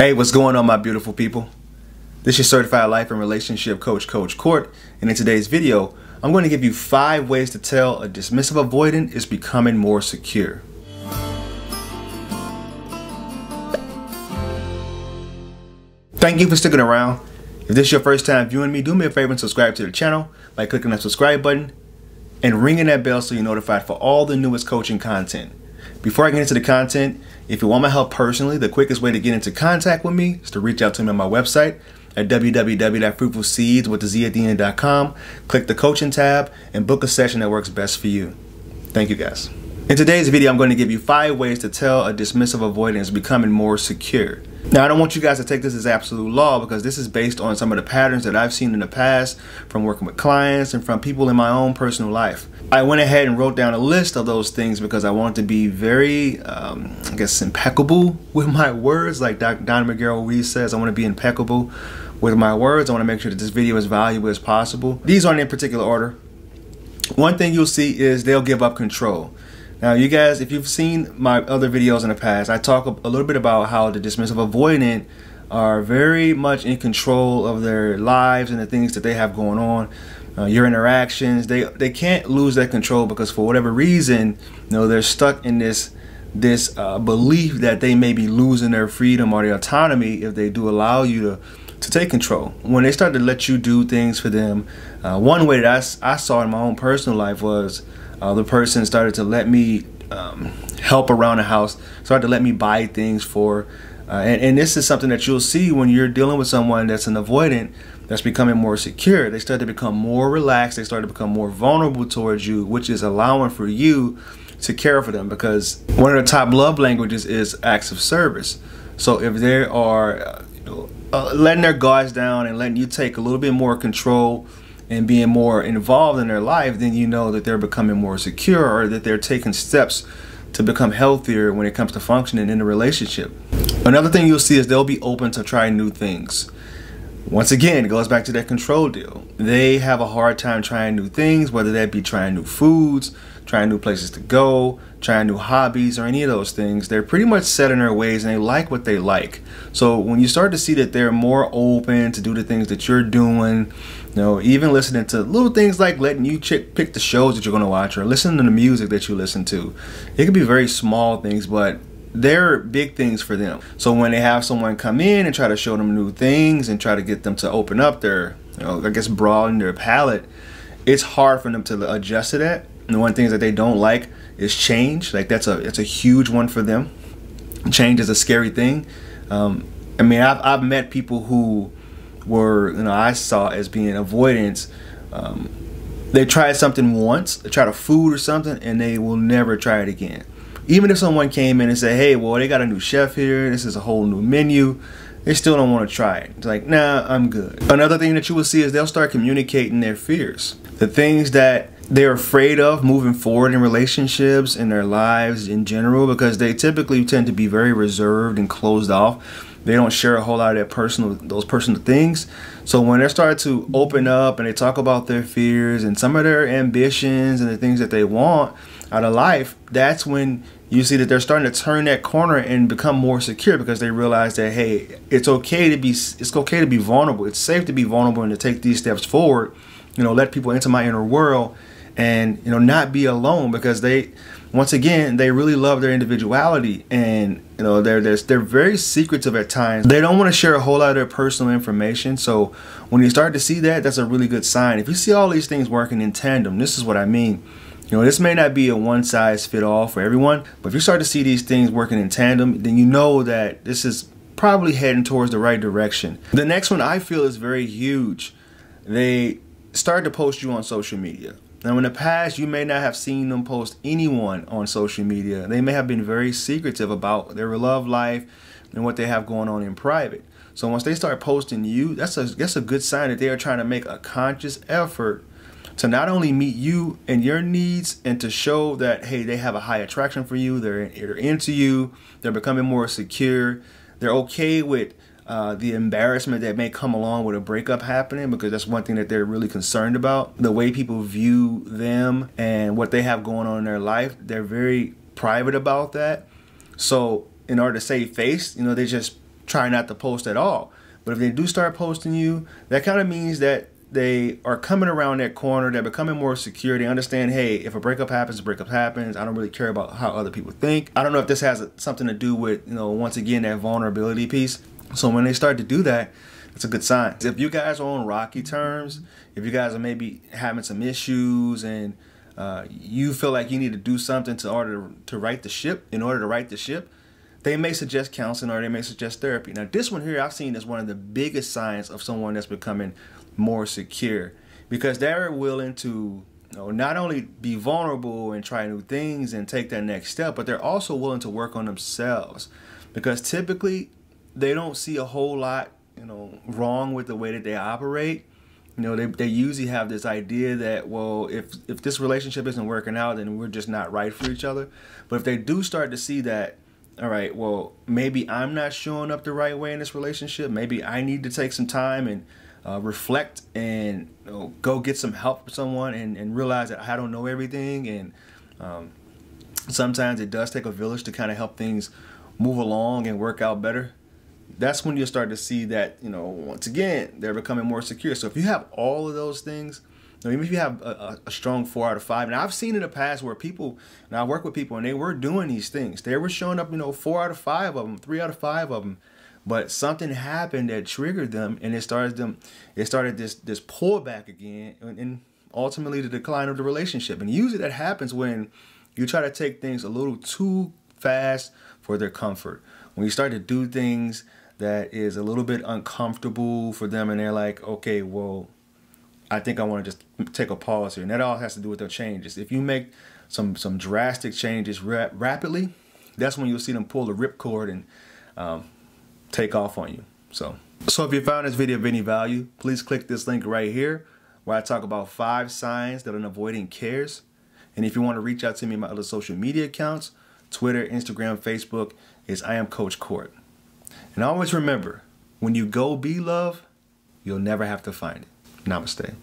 Hey, what's going on, my beautiful people? This is your certified life and relationship coach, Coach Court, and in today's video, I'm going to give you 5 ways to tell a dismissive avoidant is becoming more secure. Thank you for sticking around. If this is your first time viewing me, do me a favor and subscribe to the channel by clicking that subscribe button and ringing that bell so you're notified for all the newest coaching content. Before I get into the content, if you want my help personally, the quickest way to get into contact with me is to reach out to me on my website at www.fruitfulseeds.com. Click the coaching tab and book a session that works best for you. Thank you, guys. In today's video, I'm going to give you 5 ways to tell a dismissive avoidant is becoming more secure. Now, I don't want you guys to take this as absolute law because this is based on some of the patterns that I've seen in the past from working with clients and from people in my own personal life. I went ahead and wrote down a list of those things because I want to be very, I guess, impeccable with my words. Like Don Miguel Ruiz says, I want to be impeccable with my words. I want to make sure that this video is valuable as possible. These aren't in particular order. One thing you'll see is they'll give up control. Now, you guys, if you've seen my other videos in the past, I talk a little bit about how the dismissive avoidant are very much in control of their lives and the things that they have going on, your interactions. They can't lose that control because for whatever reason, they're stuck in this belief that they may be losing their freedom or their autonomy if they do allow you to take control. When they start to let you do things for them, one way that I saw in my own personal life was the person started to let me help around the house, started to let me buy things for, and this is something that you'll see when you're dealing with someone that's an avoidant that's becoming more secure. They start to become more relaxed. They start to become more vulnerable towards you, which is allowing for you to care for them, because one of the top love languages is acts of service. So if they are letting their guards down and letting you take a little bit more control and being more involved in their life, then you know that they're becoming more secure or that they're taking steps to become healthier when it comes to functioning in a relationship. Another thing you'll see is they'll be open to trying new things. Once again, it goes back to that control deal. They have a hard time trying new things, whether that be trying new foods, trying new places to go, trying new hobbies, or any of those things. They're pretty much set in their ways and they like what they like. So when you start to see that they're more open to do the things that you're doing, even listening to little things like letting you pick the shows that you're going to watch or listening to the music that you listen to. It could be very small things, but they're big things for them. So when they have someone come in and try to show them new things and try to get them to open up their, I guess, broaden their palette, it's hard for them to adjust to that. And one of the things that they don't like is change. Like it's a huge one for them. Change is a scary thing. I mean, I've met people who were, I saw as being avoidants. They tried something once, they tried a food or something, and they will never try it again. Even if someone came in and said, hey, well, they got a new chef here, this is a whole new menu, they still don't want to try it. It's like, nah, I'm good. Another thing that you will see is they'll start communicating their fears. The things that they're afraid of moving forward in relationships, in their lives in general, because they typically tend to be very reserved and closed off. They don't share a whole lot of those personal things. So when they start to open up and they talk about their fears and some of their ambitions and the things that they want out of life, that's when you see that they're starting to turn that corner and become more secure, because they realize that, hey, it's okay to be vulnerable. It's safe to be vulnerable and to take these steps forward. Let people into my inner world and not be alone, because once again, they really love their individuality, and they're very secretive at times. They don't want to share a whole lot of their personal information. So when you start to see that, that's a really good sign. If you see all these things working in tandem, this is what I mean. This may not be a one-size-fit-all for everyone, but if you start to see these things working in tandem, then you know that this is probably heading towards the right direction. The next one I feel is very huge. They start to post you on social media. Now, in the past, you may not have seen them post anyone on social media. They may have been very secretive about their love life and what they have going on in private. So once they start posting you, that's a good sign that they are trying to make a conscious effort to not only meet you and your needs and to show that, hey, they have a high attraction for you, they're into you, they're becoming more secure, they're okay with the embarrassment that may come along with a breakup happening, because that's one thing that they're really concerned about. The way people view them and what they have going on in their life, they're very private about that. So in order to save face, they just try not to post at all. But if they do start posting you, that kind of means that they are coming around that corner. They're becoming more secure. They understand, hey, if a breakup happens, a breakup happens. I don't really care about how other people think. I don't know if this has something to do with, once again, that vulnerability piece. So when they start to do that, it's a good sign. If you guys are on rocky terms, if you guys are maybe having some issues and you feel like you need to do something in order to right the ship, they may suggest counseling or they may suggest therapy. Now, this one here I've seen as one of the biggest signs of someone that's becoming more secure, because they're willing to not only be vulnerable and try new things and take that next step, but they're also willing to work on themselves, because typically they don't see a whole lot wrong with the way that they operate. They usually have this idea that, well, if this relationship isn't working out, then we're just not right for each other. But if they do start to see that, all right, well, maybe I'm not showing up the right way in this relationship, maybe I need to take some time and reflect and go get some help from someone and realize that I don't know everything, and sometimes it does take a village to kind of help things move along and work out better. That's when you'll start to see that, once again, they're becoming more secure. So if you have all of those things, even if you have a strong 4 out of 5, and I've seen in the past where people, and I work with people and they were doing these things. They were showing up, 4 out of 5 of them, 3 out of 5 of them. But something happened that triggered them, and it started this pullback again, and ultimately the decline of the relationship. And usually that happens when you try to take things a little too fast for their comfort. When you start to do things that is a little bit uncomfortable for them, and they're like, okay, well, I think I want to just take a pause here. And that all has to do with their changes. If you make some drastic changes rapidly, that's when you'll see them pull the ripcord and take off on you. So if you found this video of any value, please click this link right here where I talk about 5 signs that an avoidant cares. And if you want to reach out to me on my other social media accounts, Twitter, Instagram, Facebook, is I am Coach Court. And always remember, when you go be love, you'll never have to find it. Namaste.